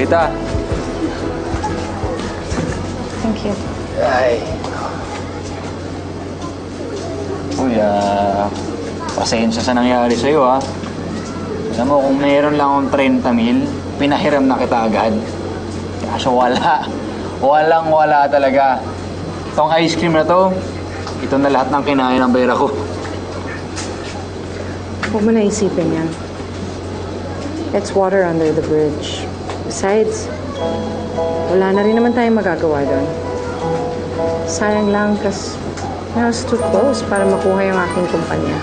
Rita. Thank you. Ay. Uy, pasensya sa nangyari sa'yo, ha. Alam mo, kung mayroon lang akong 30,000, pinahiram na kita agad. Kaso wala. Walang-wala talaga. Itong ice cream na to, ito na lahat ng kinain ng pera ko. Huwag mo na isipin yan. It's water under the bridge. Besides, wala na rin naman tayong magagawa doon. Sayang lang, kasi I was too close para makuha yung aking kumpanya.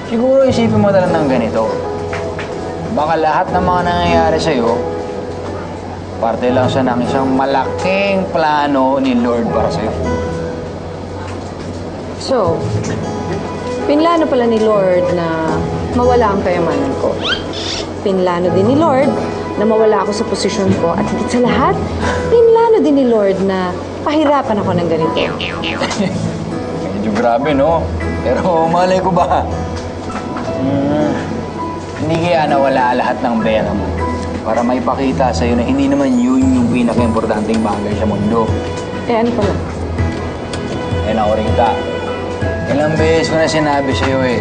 Siguro isipin mo na lang ng ganito. Baka lahat ng mga nangyayari sa'yo, parte lang siya ng isang malaking plano ni Lord para sa'yo. So, pinlano pala ni Lord na mawala ang kayamanan ko. Pinlano din ni Lord na mawala ako sa posisyon ko. At higit sa lahat, pinlano din ni Lord na pahirapan ako ng ganito. Medyo grabe, no? Pero malay ko ba? Hindi kaya nawala lahat ng pera mo para maipakita sa'yo na hindi naman yun yung pinaka-importanting bagay sa mundo. Eh, ano pala? Eh, ako Rita. Ilang beses ko na sinabi sa'yo eh.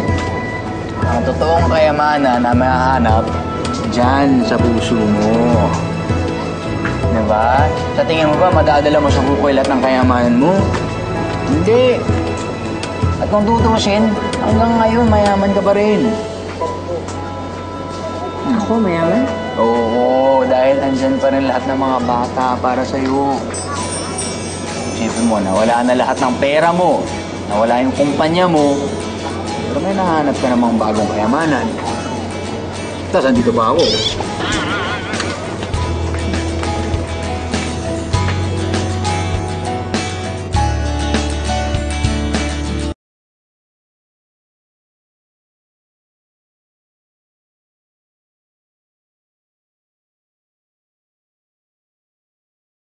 Ang totoong kayamanan na mahahanap dyan sa puso mo. Diba? Sa tingin mo ba, madadala mo sa bukoy lahat ng kayamanan mo? Hindi. At kung tutusin, hanggang ngayon, mayaman ka pa rin. Ako, mayaman? Oo, dahil andyan pa rin lahat ng mga bata para sa'yo. Isipin mo, nawala na lahat ng pera mo. Nawala yung kumpanya mo. Pero may nahanap ka namang bagong kayamanan. Tapos andito pa ako.